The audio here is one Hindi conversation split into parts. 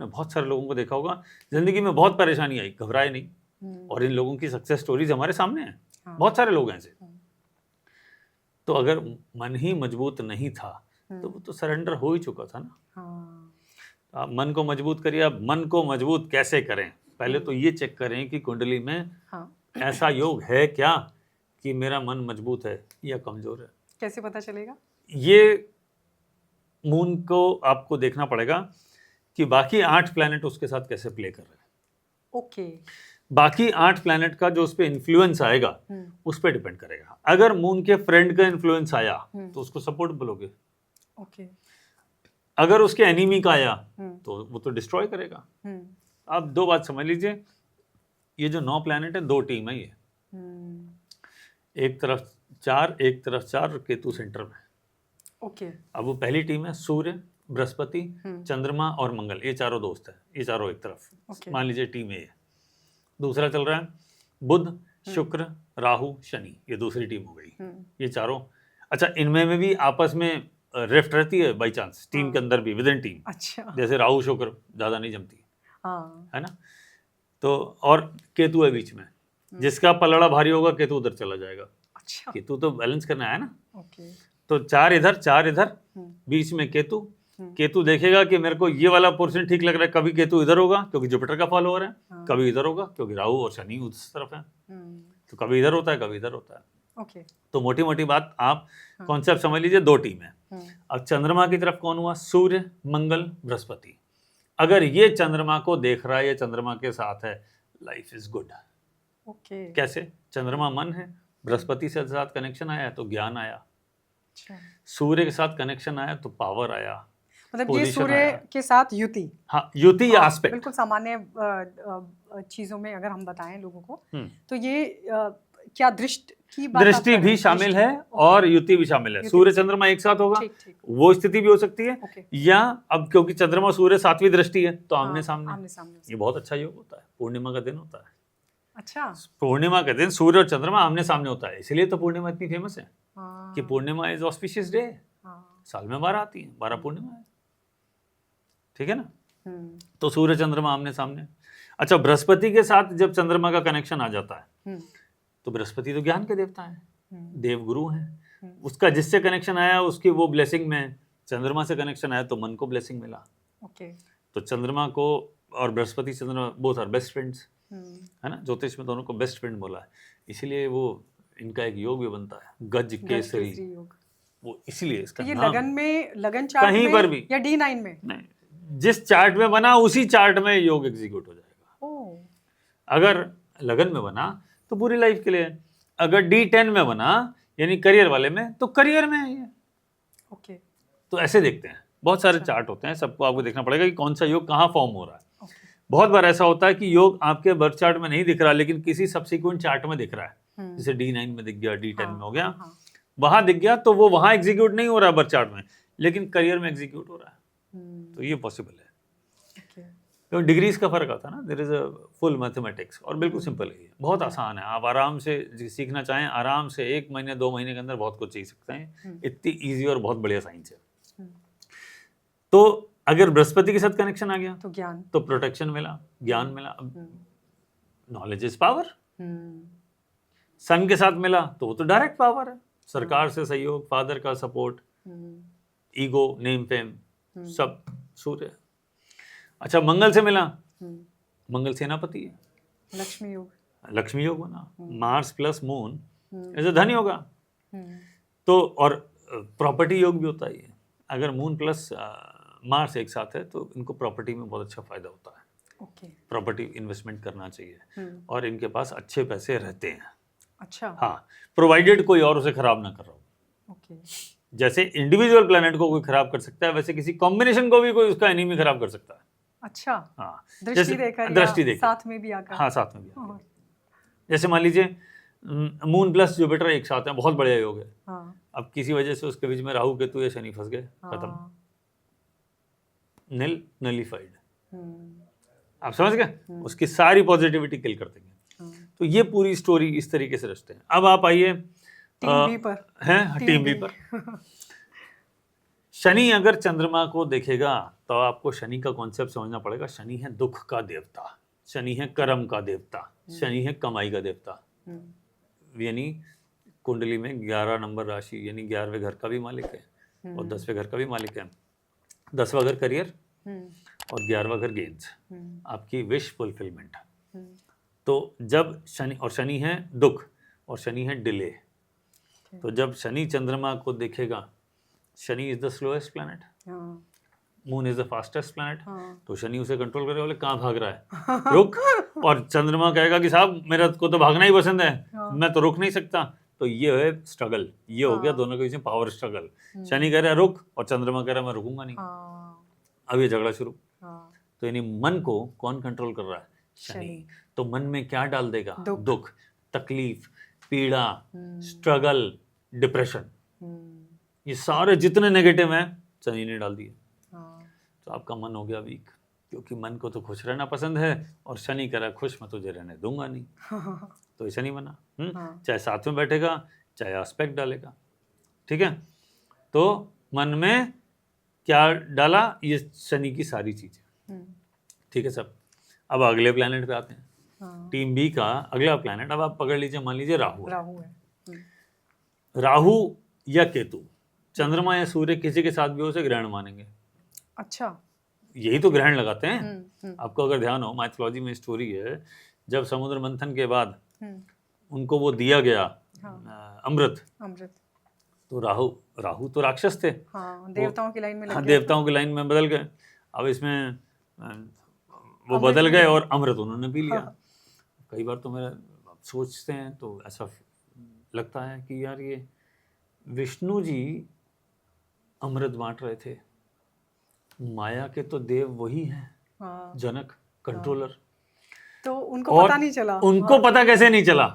आपने बहुत सारे लोगों को देखा होगा, जिंदगी में बहुत परेशानी आई, घबराए नहीं, और इन लोगों की सक्सेस स्टोरीज हमारे सामने हैं। बहुत सारे लोग हैं ऐसे। तो अगर मन ही मजबूत नहीं था तो वो तो सरेंडर हो ही चुका था ना। आप मन को मजबूत करिए। अब मन को मजबूत कैसे करें? पहले तो ये चेक करें कि कुंडली में ऐसा योग है क्या कि मेरा मन मजबूत है या कमजोर है। कैसे पता चलेगा? ये मून को आपको देखना पड़ेगा कि बाकी 8 प्लैनेट उसके साथ कैसे प्ले कर रहे हैं। ओके। बाकी 8 प्लैनेट का जो उस पर इन्फ्लुएंस आएगा उस पर डिपेंड करेगा। अगर मून के फ्रेंड का इन्फ्लुएंस आया तो उसको सपोर्ट बोलोगे। ओके। अगर उसके एनिमी का आया तो वो तो डिस्ट्रॉय करेगा। आप 2 बात समझ लीजिए, ये जो 9 प्लैनेट है 2 टीम है ये। एक तरफ 4, एक तरफ 4 और केतु सेंटर में। ओके। अब वो पहली टीम है सूर्य, बृहस्पति, चंद्रमा और मंगल, ये चारों दोस्त है, ये चारों एक तरफ। मान लीजिए टीम ए है। दूसरा चल रहा है बुध, शुक्र, राहु, शनि, ये दूसरी टीम हो गई। ये चारों। अच्छा, इनमें में भी आपस में रिफ्ट रहती है बाई चांस, टीम के अंदर भी, विद इन टीम। अच्छा। जैसे राहु शुक्र ज्यादा नहीं जमती है ना। तो और केतु है बीच में, जिसका पलड़ा भारी होगा केतु उधर चला जाएगा। अच्छा। केतु तो बैलेंस करना है ना। ओके। तो 4 इधर 4 इधर, बीच में केतु। केतु देखेगा कि मेरे को ये वाला पोर्शन ठीक लग रहा है, कभी केतु इधर होगा क्योंकि जुपिटर का फॉलो हो रहा है, कभी इधर होगा क्योंकि राहु और शनि उस तरफ है, तो कभी इधर होता है कभी इधर होता है। ओके। तो मोटी मोटी बात आप कॉन्सेप्ट समझ लीजिए, 2 टीम है। अब चंद्रमा की तरफ कौन हुआ? सूर्य, मंगल, बृहस्पति। अगर ये चंद्रमा को देख रहा है, ये चंद्रमा के साथ है, लाइफ इज गुड। ओके। कैसे? चंद्रमा मन है, बृहस्पति से साथ कनेक्शन आया तो ज्ञान आया। अच्छा। सूर्य के साथ कनेक्शन आया तो पावर आया, मतलब ये सूर्य के साथ युति। हाँ, युति या एस्पेक्ट। बिल्कुल सामान्य चीजों में अगर हम बताएं लोगों को, तो ये क्या दृष्टि की बात? दृष्टि भी शामिल है और युति भी शामिल है। सूर्य चंद्रमा एक साथ होगा, वो स्थिति भी हो सकती है, या अब क्योंकि चंद्रमा सूर्य 7वीं दृष्टि है तो आमने सामने। ये बहुत अच्छा योग होता है, पूर्णिमा का दिन होता है। अच्छा। पूर्णिमा के दिन सूर्य और चंद्रमा आमने सामने होता है, इसलिए तो पूर्णिमा इतनी फेमस है कि पूर्णिमा इज ऑस्पिशियस डे। साल में 12 आती है, 12 पूर्णिमा है, ठीक है ना। तो सूर्य चंद्रमा आमने सामने। अच्छा, बृहस्पति के साथ जब चंद्रमा का कनेक्शन आ जाता है तो बृहस्पति तो ज्ञान के देवता है, देवगुरु हैं। उसका जिससे कनेक्शन आया उसकी वो ब्लेसिंग में, चंद्रमा से कनेक्शन आया तो मन को ब्लेसिंग मिला। तो चंद्रमा को और बृहस्पति चंद्रमा बोथ आर बेस्ट फ्रेंड्स, है ना। ज्योतिष में दोनों को बेस्ट फ्रेंड बोला है, इसीलिए वो इनका एक योग भी बनता है, गज केसरी योग। वो इसीलिए इसका ये लगन में, लगन चार्ट कहीं में पर भी या D9 में? नहीं, जिस चार्ट में बना उसी चार्ट में योग एग्जीक्यूट हो जाएगा। अगर लगन में बना तो पूरी लाइफ के लिए, अगर D10 में बना यानी करियर वाले में तो करियर में है ये। ओके। तो ऐसे देखते हैं, बहुत सारे चार्ट होते हैं, सबको आपको देखना पड़ेगा कि कौन सा योग कहाँ फॉर्म हो रहा है। बहुत बार ऐसा होता है कि योग आपके बर्थ चार्ट में नहीं दिख रहा लेकिन किसी सब्सिक्वेंट चार्ट में दिख रहा है, जैसे D9 में दिख गया, D10 में हो गया, वहां दिख गया तो वो वहां एग्जीक्यूट नहीं हो रहा है बर्थ चार्ट में, लेकिन करियर में एग्जीक्यूट हो रहा है। तो ये पॉसिबल है। तो डिग्रीज का फर्क आता है ना, there is a full mathematics, और बिल्कुल सिंपल है, बहुत आसान है। आप आराम से सीखना चाहें, आराम से 1 महीने 2 महीने के अंदर बहुत कुछ सीख सकते हैं। इतनी इजी और बहुत बढ़िया साइंस है। तो अगर बृहस्पति के साथ कनेक्शन आ गया तो ज्ञान, तो प्रोटेक्शन मिला, ज्ञान मिला। Knowledge is power. सन के साथ मिला तो वो तो डायरेक्ट पावर है, सरकार से सहयोग, फादर का सपोर्ट, ईगो, नेम फेम, सब सूर्य। अच्छा, मंगल से मिला, मंगल सेनापति है, लक्ष्मी योग, लक्ष्मी योग बना। मार्स प्लस मून ऐसे धन होगा। तो और प्रॉपर्टी योग भी होता है। अगर मून प्लस मार्स एक साथ है तो इनको प्रॉपर्टी में बहुत अच्छा फायदा होता है। प्रॉपर्टी इन्वेस्टमेंट करना चाहिए और इनके पास अच्छे पैसे रहते हैं। अच्छा। हाँ, प्रोवाइडेड कोई और उसे खराब ना कर रहा हो। जैसे इंडिविजुअल प्लैनेट को कोई खराब कर सकता है, वैसे किसी कॉम्बिनेशन को भी कोई उसका एनिमी खराब कर सकता है। अच्छा। हाँ, दृष्टि देकर, साथ में भी आकर। हाँ, साथ में भी आकर। जैसे मान लीजिए मून प्लस जुपिटर एक साथ है, बहुत बढ़िया योग है। हाँ। अब किसी वजह से उसके बीच में राहु केतु या शनि फंस गए, खत्म, नलिफाइड। आप समझ गए, उसकी सारी पॉजिटिविटी किल कर देंगे। तो ये पूरी स्टोरी इस तरीके से रचते हैं। अब आप आइए टीम बी पर। हैं टीम बी पर। शनि अगर चंद्रमा को देखेगा तो आपको शनि का कॉन्सेप्ट समझना पड़ेगा। शनि है दुख का देवता, शनि है कर्म का देवता, शनि है कमाई का देवता। यानी कुंडली में 11 नंबर राशि यानी 11वें घर का भी मालिक है और 10वें घर का भी मालिक है। 10वां घर करियर और 11वां घर गेन्स, आपकी विश फुलफिलमेंट। तो जब शनि, और शनि है दुख और शनि है डिले, तो जब शनि चंद्रमा को देखेगा, Shani is the slowest planet, moon is the fastest planet, तो शनि उसे कंट्रोल करे, बोले कहाँ भाग रहा है रुक, और चंद्रमा कहेगा कि साहब मेरा को तो भागना ही पसंद है, मैं तो रुक नहीं सकता। तो ये है स्ट्रगल, ये हो गया दोनों के बीच में पावर स्ट्रगल। शनि कह रहा है रुक और चंद्रमा कह रहा है मैं रुकूंगा नहीं। अब ये झगड़ा शुरू। तो यानी मन को कौन कंट्रोल कर रहा है? शनि। तो मन में क्या डाल देगा? दुख, तकलीफ, पीड़ा, स्ट्रगल, डिप्रेशन, ये सारे जितने नेगेटिव हैं शनि ने डाल दिए। तो आपका मन हो गया वीक, क्योंकि मन को तो खुश रहना पसंद है और शनि कह रहा है खुश मैं तुझे रहने दूंगा नहीं। तो ये शनि बना। चाहे साथ में बैठेगा चाहे एस्पेक्ट डालेगा, ठीक है। तो मन में क्या डाला? ये शनि की सारी चीजें, ठीक है सब। अब अगले प्लैनेट पे आते हैं। टीम बी का अगला प्लैनेट, अब आप पकड़ लीजिए, मान लीजिए राहु है। राहु या केतु, चंद्रमा या सूर्य किसी के साथ भी हो उसे ग्रहण मानेंगे। अच्छा, यही तो ग्रहण लगाते हैं। आपको अगर ध्यान हो, माइथोलॉजी में स्टोरी है, जब समुद्र मंथन के बाद उनको वो दिया गया अमृत, तो राहु तो राक्षस थे, देवताओं की लाइन में लग गए, देवताओं की लाइन में बदल गए। अब इसमें वो बदल गए और अमृत उन्होंने पी लिया। कई बार तो मेरा सोचते हैं तो ऐसा लगता है कि यार ये विष्णु जी अमृत बांट रहे थे, माया के तो देव वही हैं, जनक, कंट्रोलर, तो उनको पता नहीं चला। उनको पता कैसे नहीं चला?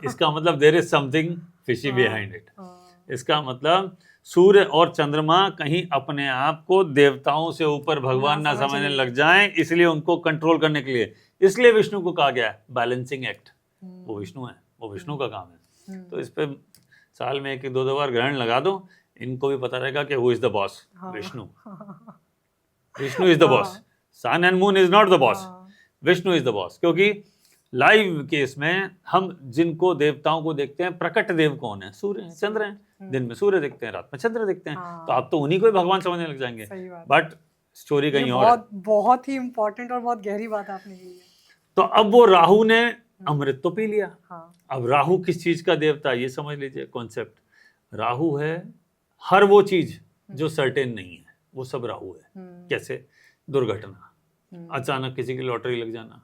इसका मतलब there is something fishy behind it. इसका मतलब सूर्य और चंद्रमा कहीं अपने आप को देवताओं से ऊपर भगवान ना समझने लग जाएं, इसलिए उनको कंट्रोल करने के लिए, इसलिए विष्णु को कहा गया है बैलेंसिंग एक्ट। वो विष्णु है, वो विष्णु का काम है। तो इस पे साल में 1-2 बार ग्रहण लगा दो, इनको भी पता रहेगा कि who is the boss. Vishnu, Vishnu is the boss, sun and moon is not the boss, Vishnu is the boss. क्योंकि लाइव केस में हम जिनको देवताओं को देखते हैं, प्रकट देव कौन है? सूर्य है, चंद्र है। दिन में सूर्य देखते हैं, रात में चंद्र देखते हैं। तो आप तो उन्हीं को ही भगवान समझने लग जाएंगे। बट स्टोरी कहीं और है। बहुत ही इंपॉर्टेंट और बहुत गहरी बात आपने की है। तो अब वो राहु ने अमृत तो पी लिया। अब राहु किस चीज का देवता, ये समझ लीजिए कॉन्सेप्ट। राहु है हर वो चीज जो सर्टेन नहीं है, वो सब राहु है। कैसे? दुर्घटना, अचानक किसी की लॉटरी लग जाना,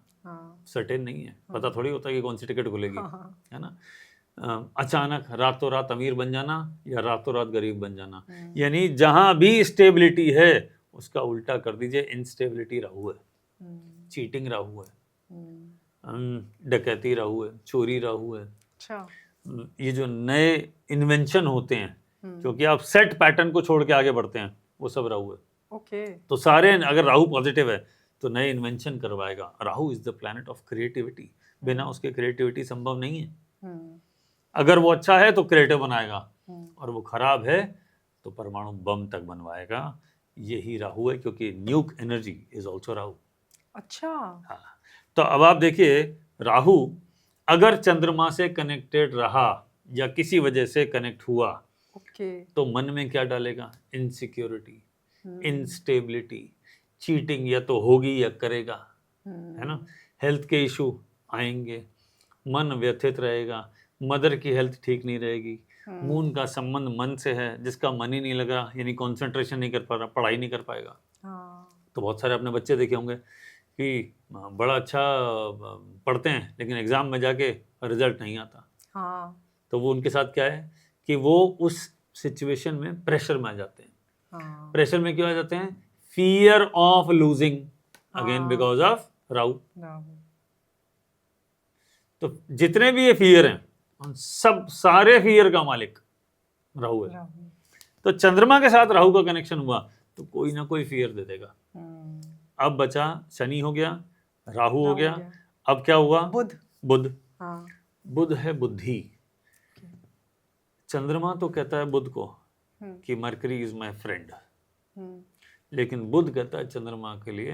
सर्टेन नहीं है, पता थोड़ी होता है कि कौन सी टिकट खुलेगी, है ना। अचानक रातों रात अमीर बन जाना या रातों रात गरीब बन जाना, यानी जहां भी स्टेबिलिटी है उसका उल्टा कर दीजिए, इनस्टेबिलिटी राहु है, चीटिंग राहु है, डकैती राहु है, चोरी राहु है। अच्छा, ये जो नए इन्वेंशन होते हैं, क्योंकि आप सेट पैटर्न को छोड़ के आगे बढ़ते हैं, वो सब राहु है। ओके, तो सारे, अगर राहु पॉजिटिव है तो नए इन्वेंशन करवाएगा। Rahu is the planet of creativity, बिना उसके क्रिएटिविटी संभव नहीं है। अगर वो अच्छा है तो क्रिएटिव बनाएगा, और वो खराब है तो परमाणु बम तक बनवाएगा। यही राहु है, क्योंकि न्यूक एनर्जी इज आल्सो राहु। अच्छा, हाँ। तो अब आप देखिए, राहु अगर चंद्रमा से कनेक्टेड रहा या किसी वजह से कनेक्ट हुआ, तो मन में क्या डालेगा? इनसिक्योरिटी, इंस्टेबिलिटी, चीटिंग या तो होगी या करेगा, है ना। हेल्थ के इशू आएंगे, मन व्यथित रहेगा, मदर की हेल्थ ठीक नहीं रहेगी। मून का संबंध मन से है, जिसका मन ही नहीं लग रहा, यानी कंसंट्रेशन नहीं कर पा रहा, पढ़ाई नहीं कर पाएगा। तो बहुत सारे अपने बच्चे देखे होंगे कि बड़ा अच्छा पढ़ते हैं लेकिन एग्जाम में जाके रिजल्ट नहीं आता। तो वो उनके साथ क्या है कि वो उस सिचुएशन में प्रेशर में आ जाते हैं। प्रेशर में क्यों आ जाते हैं? Fear of losing, again because of Rahu. तो जितने भी ये फियर हैं, उन सब सारे फियर का मालिक राहु है। तो चंद्रमा के साथ राहु का कनेक्शन हुआ तो कोई ना कोई फियर दे देगा। अब बचा शनि हो गया, राहु हो गया, अब क्या हुआ? बुध। बुध है बुद्धि। चंद्रमा तो कहता है बुध को कि मरकरी इज माय फ्रेंड, लेकिन बुध कहता है चंद्रमा के लिए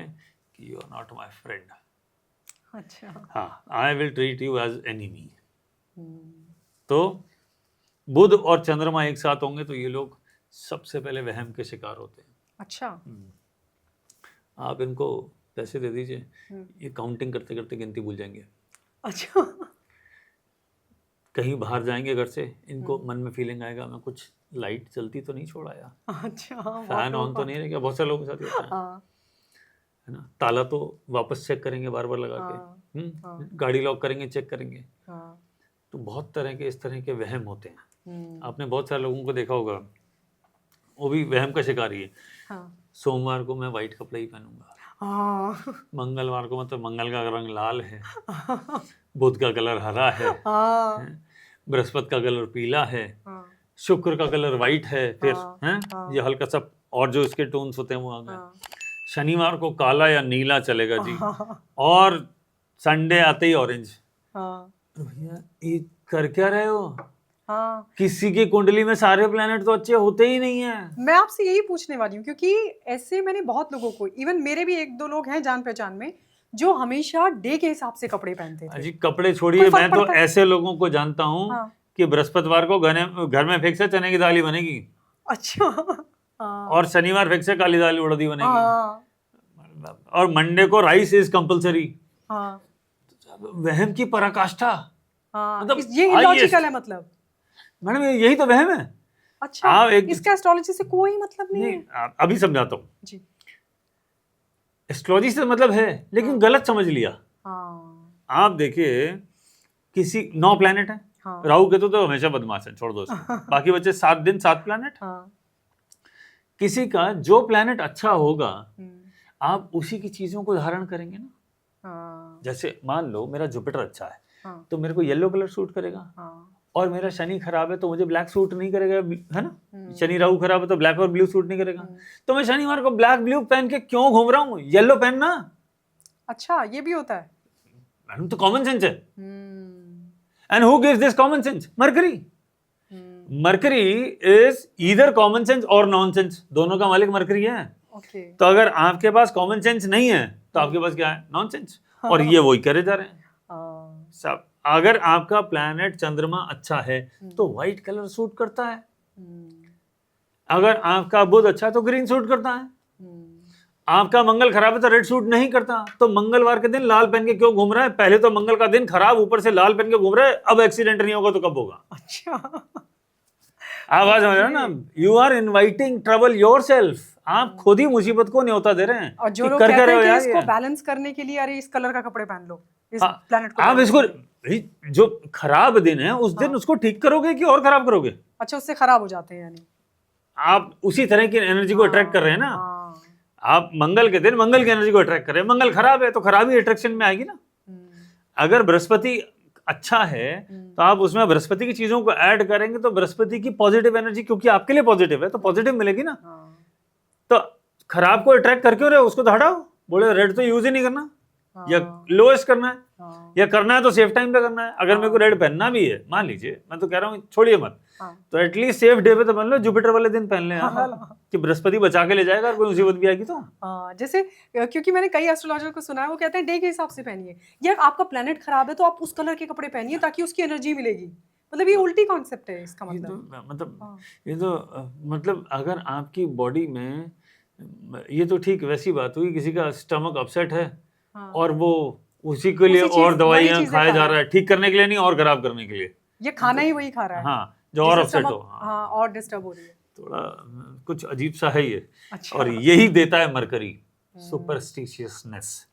कि you are not my friend. अच्छा। हाँ, I will treat you as enemy. तो बुध और चंद्रमा एक साथ होंगे तो ये लोग सबसे पहले वहम के शिकार होते हैं। अच्छा। आप इनको पैसे दे दीजिए, ये काउंटिंग करते करते गिनती भूल जाएंगे। अच्छा। कहीं बाहर जाएंगे घर से, इनको मन में फीलिंग आएगा मैं कुछ लाइट चलती तो नहीं छोड़ाया, अच्छा, फैन ऑन तो नहीं रह गया। बहुत सारे लोगों के साथ ये होता है ना। ताला तो वापस चेक करेंगे बार बार लगा के, गाड़ी लॉक करेंगे, चेक करेंगे। तो बहुत तरह के इस तरह के वहम होते हैं। आपने बहुत सारे लोगों को देखा होगा, वो भी वहम का शिकारी है। सोमवार को मैं वाइट कपड़ा ही पहनूंगा, मंगलवार को मतलब मंगल का रंग लाल है, बुध का कलर हरा है, बृहस्पति का कलर पीला है, शुक्र का कलर वाइट है, फिर ये हल्का सा और जो इसके टोन्स होते हैं वो आ गए। शनिवार को काला या नीला चलेगा जी, और संडे आते ही ऑरेंज। भैया ये कर क्या रहे हो? किसी की कुंडली में सारे प्लैनेट तो अच्छे होते ही नहीं है। मैं आपसे यही पूछने वाली हूँ, क्योंकि ऐसे मैंने बहुत लोगों को, इवन मेरे भी एक दो लोग हैं जान पहचान में, जो हमेशा डे के हिसाब से कपड़े पहनते थे। जी कपड़े छोड़िए, मैं तो ऐसे लोगों को जानता हूँ कि बृहस्पतिवार को घर में फिक्स है चने की दाल ही बनेगी। अच्छा। और शनिवार फिक्स है काली दाल उड़दी बनेगी। और मंडे को राइस इज कंपलसरी। वहम की पराकाष्ठा। मतलब ये इलॉजिकल है। मतलब मैडम यही तो वहम है। अच्छा, इसका एस्ट्रोलॉजी से कोई मतलब नहीं है। अभी समझाता हूँ जी। एस्ट्रोलॉजी से मतलब है, लेकिन गलत समझ लिया। आप देखिए, किसी 9 प्लैनेट है, राहु केतु तो हमेशा बदमाश है, छोड़ दो उसको। बाकी बचे 7 दिन 7 प्लैनेट। किसी का जो प्लैनेट अच्छा होगा आप उसी की चीजों को धारण करेंगे ना। जैसे मान लो मेरा जुपिटर अच्छा है तो मेरे को येलो कलर सूट करेगा, और मेरा शनि खराब है तो मुझे ब्लैक सूट नहीं करेगा, है ना। शनि राहु खराब है तो ब्लैक और ब्लू सूट नहीं करेगा। तो मैं शनिवार को ब्लैक ब्लू पहन के क्यों घूम रहा हूँ? येलो पहनना। अच्छा, ये भी होता है मैडम, तो कॉमन सेंस है। And who gives this common sense? Mercury. Mercury is either common sense और नॉन सेंस, दोनों का मालिक मरकरी है। तो अगर आपके पास कॉमन सेंस नहीं है तो आपके पास क्या है? Non sense. और ये वही करे जा रहे हैं सब। अगर आपका प्लैनेट चंद्रमा अच्छा है तो व्हाइट कलर सूट करता है, अगर आपका बुध अच्छा है तो ग्रीन सूट करता है, आपका मंगल खराब है तो रेड सूट नहीं करता। तो मंगलवार के दिन लाल पहन के क्यों घूम रहा है? पहले तो मंगल का दिन खराब, ऊपर से लाल पहन के घूम रहा है, अब एक्सीडेंट नहीं होगा तो कब होगा? अच्छा, आवाज समझ रहे हो ना? You are inviting trouble yourself. आप खुद ही मुसीबत को न्योता दे रहे हैं। और जो लोग कहते हैं कि इसको बैलेंस करने के लिए अरे इस कलर का कपड़े पहन लो, इस प्लैनेट को आप इसको जो खराब दिन है उस दिन उसको ठीक करोगे कि और खराब करोगे? अच्छा, उससे खराब हो जाते हैं यानी आप उसी तरह की एनर्जी को अट्रैक्ट कर रहे हैं ना। आप मंगल के दिन मंगल की एनर्जी को अट्रैक्ट कर रहे हैं। मंगल खराब है तो खराबी अट्रैक्शन में आएगी ना। अगर बृहस्पति अच्छा है तो आप उसमें बृहस्पति की चीजों को ऐड करेंगे तो बृहस्पति की पॉजिटिव एनर्जी, क्योंकि आपके लिए पॉजिटिव है तो पॉजिटिव मिलेगी ना। तो खराब को अट्रैक्ट कर क्यों रहे हो? उसको तो हटाओ। बोले रेड तो यूज ही नहीं करना, या लोएस्ट करना है, या करना है तो सेफ टाइम पे करना है। अगर मेरे को रेड पहनना भी है, मान लीजिए, मैं तो कह रहा हूँ छोड़िए मत, तो एटलीस्ट सेफ डे पे तो पहन लो। जुपिटर वाले दिन पहन ले कि बृहस्पति बचा के ले जाएगा और कोई मुसीबत भी आएगी तो। जैसे क्योंकि मैंने कई एस्ट्रोलॉजर को सुना है, वो कहते हैं डे के हिसाब से पहनिए, या आपका प्लेनेट खराब है तो आप उस कलर के कपड़े पहनिए ताकि उसकी एनर्जी मिलेगी। मतलब ये उल्टी कॉन्सेप्ट है इसका मतलब अगर आपकी बॉडी में, ये तो ठीक वैसी बात हुई, किसी का स्टमक अपसेट है और वो उसी के लिए और दवाइयां खाया जा रहा है, ठीक करने के लिए नहीं और खराब करने के लिए। ये खाना ही वही खा रहा है। हाँ, जो और अपसेट हो, हाँ, और डिस्टर्ब हो रही है, थोड़ा कुछ अजीब सा है ये। अच्छा। और यही देता है मरकरी, सुपरस्टिशियसनेस,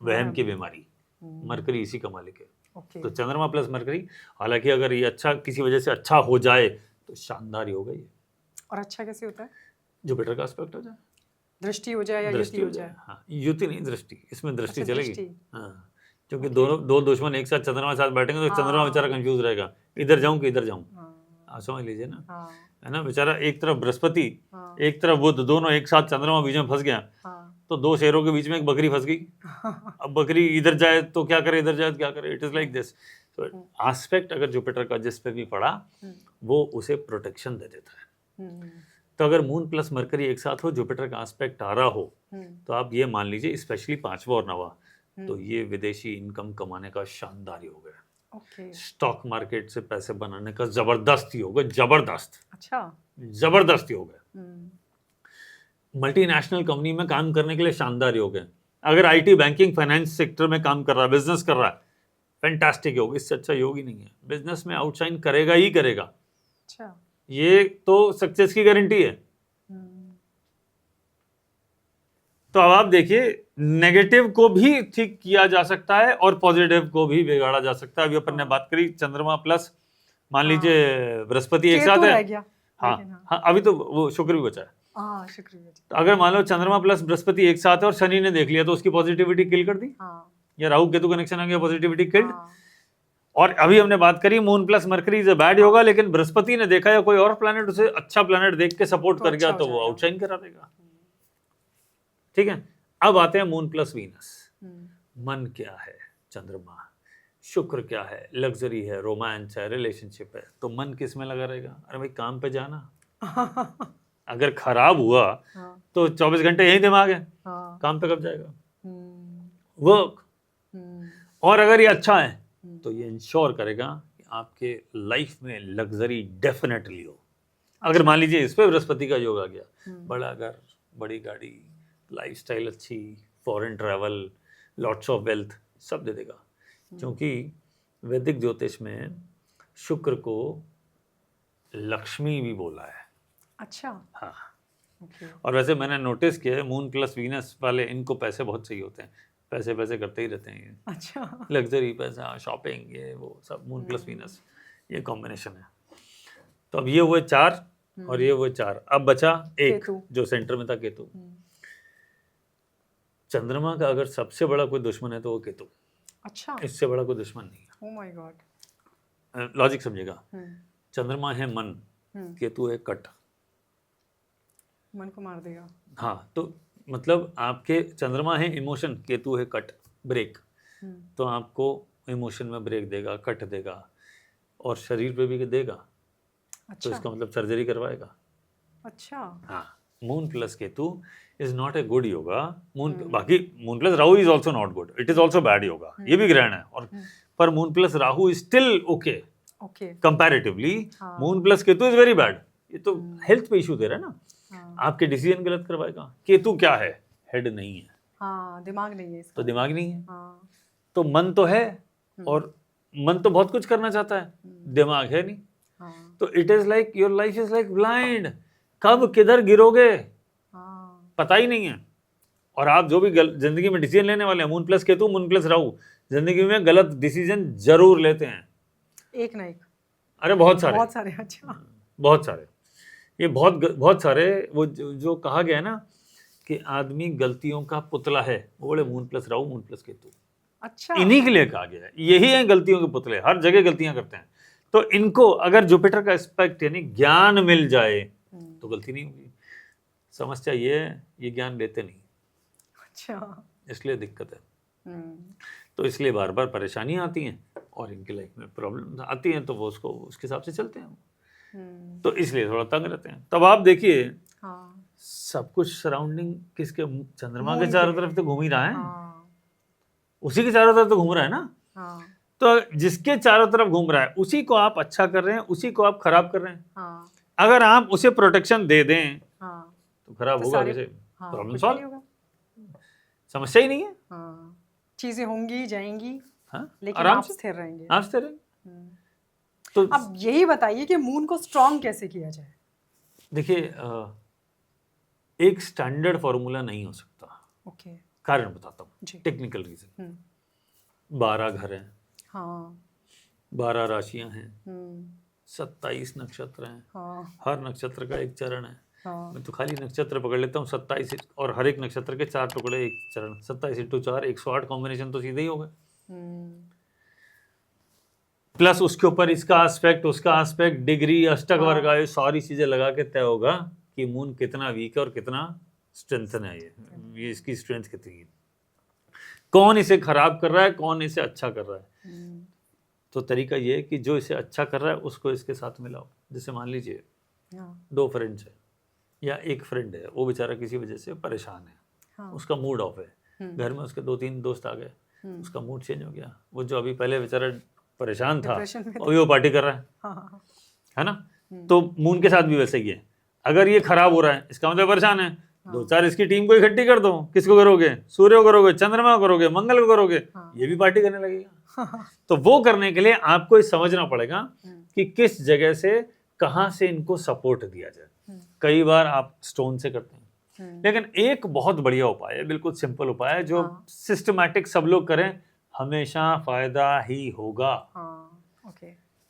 वहम की बीमारी। मरकरी इसी का मालिक है। तो चंद्रमा प्लस मरकरी, हालांकि अगर ये अच्छा किसी वजह से अच्छा हो जाए तो शानदार ही होगा ये। और अच्छा कैसे होता है? जुपिटर का एस्पेक्ट हो जाए, दृष्टि हो जाए या युति हो जाए। हाँ, युति नहीं, दृष्टि। इसमें दृष्टि चलेगी। हाँ, क्योंकि दो दुश्मन एक साथ चंद्रमा के साथ बैठेंगे तो चंद्रमा बेचारा कंफ्यूज रहेगा, इधर जाऊं कि इधर जाऊं। आप समझ लीजिए ना, है ना। बेचारा एक तरफ बृहस्पति, एक तरफ बुध, दोनों एक साथ चंद्रमा बीच में फंस गया तो 2 शेरों के बीच में एक बकरी फंस गई। अब बकरी इधर जाए तो क्या करे, इधर जाए तो क्या करे। It is like this. तो एस्पेक्ट अगर जुपिटर का जिस पे भी पड़ा वो उसे प्रोटेक्शन दे देता है। तो अगर मून प्लस मरकरी एक साथ हो, जुपिटर का एस्पेक्ट आ रहा हो, तो आप ये मान लीजिए स्पेशली 5वां और 9वां, तो ये विदेशी इनकम कमाने का शानदार योग है। स्टॉक मार्केट से पैसे बनाने का जबरदस्त योग है, जबरदस्त। अच्छा, जबरदस्त योग है। मल्टीनेशनल कंपनी में काम करने के लिए शानदार योग है। अगर आईटी, बैंकिंग, फाइनेंस सेक्टर में काम कर रहा है, बिजनेस कर रहा है, फैंटास्टिक योग। इससे अच्छा योग ही नहीं है। बिजनेस में आउटशाइन करेगा ही करेगा। अच्छा, ये तो सक्सेस की गारंटी है। तो अब आप देखिए, नेगेटिव को भी ठीक किया जा सकता है और पॉजिटिव को भी बिगाड़ा जा सकता है। अभी अपन ने बात करी चंद्रमा प्लस, मान लीजिए बृहस्पति एक साथ है। हाँ, अभी तो वो शुक्र भी बचा है। शुक्र भी बचा। तो अगर मान लो चंद्रमा प्लस बृहस्पति एक साथ है और शनि ने देख लिया, तो उसकी पॉजिटिविटी किल कर दी। या राहु केतु कनेक्शन आ गया, पॉजिटिविटी किल्ड। और अभी हमने बात करी moon plus mercury is a bad yoga, लेकिन बृहस्पति ने देखा या कोई और प्लैनेट उसे अच्छा प्लैनेट देख के सपोर्ट कर गया, तो वो आउटशाइन करा देगा। ठीक है, अब आते हैं मून प्लस वीनस। मन क्या है? चंद्रमा। शुक्र क्या है? लग्जरी है, रोमांस है, रिलेशनशिप है। तो मन किस में लगा रहेगा? अरे भाई काम पे जाना। अगर खराब हुआ तो 24 घंटे यही दिमाग है, काम पे कब जाएगा? वर्क। और अगर ये अच्छा है तो ये इंश्योर करेगा कि आपके लाइफ में लग्जरी डेफिनेटली हो। अगर मान लीजिए इस पे बृहस्पति का योग आ गया, बड़ा घर, बड़ी गाड़ी, लाइफस्टाइल अच्छी, foreign travel, lots of wealth, सब दे देगा। क्योंकि वैदिक ज्योतिष में शुक्र को लक्ष्मी भी बोला है। अच्छा, हाँ। और वैसे मैंने नोटिस किया है, मून प्लस वीनस वाले, इनको पैसे बहुत चाहिए होते हैं, पैसे पैसे करते ही रहते हैं ये। अच्छा, लग्जरी, पैसा, शॉपिंग, ये वो सब मून प्लस वीनस, ये कॉम्बिनेशन है। तो अब ये हुए 4 और ये हुए 4। अब बचा एक जो सेंटर में था, केतु। चंद्रमा का अगर सबसे बड़ा कोई दुश्मन है तो वो केतु। अच्छा, इससे बड़ा कोई दुश्मन नहीं है। Oh my God. लॉजिक समझिएगा। चंद्रमा है मन, केतु है कट। मन को मार देगा। हाँ, तो मतलब आपके चंद्रमा है इमोशन, केतु है कट, ब्रेक। तो आपको इमोशन में ब्रेक देगा, कट देगा, और शरीर पे भी देगा। अच्छा। तो इसका मतलब सर्जरी करवाएगा। अच्छा, हाँ, moon plus Ketu is not a good yoga. बाकी moon plus Rahu is also not good, it is also bad yoga. ये भी ग्रहण है। और पर moon plus Rahu is still okay comparatively. Moon plus Ketu is very bad. ये तो हेल्थ पे इशू दे रहा है ना। आपके डिसीजन गलत करवाएगा। केतु क्या है? हेड नहीं है। हाँ, दिमाग नहीं है इसका। तो दिमाग नहीं है। तो मन तो है, और मन तो बहुत कुछ करना चाहता है, दिमाग है नहीं। तो it is like your life is like blind. कब किधर गिरोगे पता ही नहीं है। और आप जो भी जिंदगी में डिसीजन लेने वाले हैं, moon plus Ketu, moon plus Rahu, जिंदगी में गलत डिसीजन जरूर लेते हैं। एक ना एक। अरे बहुत सारे। अच्छा, बहुत सारे। ये बहुत सारे। वो जो कहा गया है ना कि आदमी गलतियों का पुतला है, वो बोले moon plus Rahu, moon plus Ketu. अच्छा, इन्हीं के लिए कहा गया है। यही है गलतियों के पुतले, हर जगह गलतियां करते हैं। तो इनको अगर जुपिटर का एस्पेक्ट यानी ज्ञान मिल जाए तो गलती नहीं होगी। समस्या ये है, ये ज्ञान लेते नहीं। अच्छा, इसलिए दिक्कत है। तो इसलिए बार बार परेशानियां आती हैं और इनकी लाइफ में प्रॉब्लम आती हैं, तो वो उसको उसके हिसाब से चलते हैं। तो इसलिए थोड़ा तंग रहते हैं। तब आप देखिए, सब कुछ सराउंडिंग किसके? चंद्रमा के चारों तरफ तो घूम ही रहा है। उसी के चारों तरफ तो घूम रहा है ना। तो जिसके चारों तरफ घूम रहा है, उसी को आप अच्छा कर रहे हैं, उसी को आप खराब कर रहे हैं। अगर आप उसे प्रोटेक्शन दे दें तो खराब होगा कैसे? प्रॉब्लम सॉल्व, समस्या ही नहीं है। चीजें होंगी जाएंगी, लेकिन आराम आप से स्थिर रहेंगे। आप स्थिर रहेंगे। तो अब यही बताइए कि मून को स्ट्रॉन्ग कैसे किया जाए? देखिए, एक स्टैंडर्ड फॉर्मूला नहीं हो सकता। ओके, कारण बताता हूँ, टेक्निकल रीजन। 12 घर हैं, 12 राशियां हैं, 27 नक्षत्र हैं, हर नक्षत्र का एक चरण है। मैं तो खाली नक्षत्र पकड़ लेता हूँ 27, और हर एक नक्षत्र के 4 टुकड़े, एक चरण। 27 × 4 108 कॉम्बिनेशन तो सीधे ही हो गए। प्लस उसके ऊपर इसका एस्पेक्ट, उसका एस्पेक्ट, डिग्री, अष्टक वर्ग, ये सारी चीजें लगा के तय होगा कि मून कितना वीक है और कितना स्ट्रेंथन है। ये इसकी स्ट्रेंथ कितनी है, कौन इसे खराब कर रहा है, कौन इसे अच्छा कर रहा है। तो तरीका ये है कि जो इसे अच्छा कर रहा है उसको इसके साथ मिलाओ। जैसे मान लीजिए 2 फ्रेंड्स है, या एक फ्रेंड है, वो बेचारा किसी वजह से परेशान है, हाँ, उसका मूड ऑफ है, घर में उसके 2-3 दोस्त आ गए, उसका मूड चेंज हो गया, वो जो अभी पहले बेचारा परेशान था डिप्रेशन में अभी वो पार्टी कर रहा है, हाँ हाँ हाँ, है ना। तो मून के साथ भी वैसे ही है, अगर ये खराब हो रहा है इसका मतलब परेशान है, 2-4 इसकी टीम को इकट्ठी कर दो, किसको करोगे, सूर्य को करोगे, चंद्रमा को करोगे, मंगल को करोगे, ये भी पार्टी करने लगेगा। तो वो करने के लिए आपको ये समझना पड़ेगा कि किस जगह से कहाँ से इनको सपोर्ट दिया जाए। कई बार आप स्टोन से करते हैं, लेकिन एक बहुत बढ़िया उपाय है, बिल्कुल सिंपल उपाय है, जो सिस्टमैटिक सब लोग करें, हमेशा फायदा ही होगा। हाँ, ओके।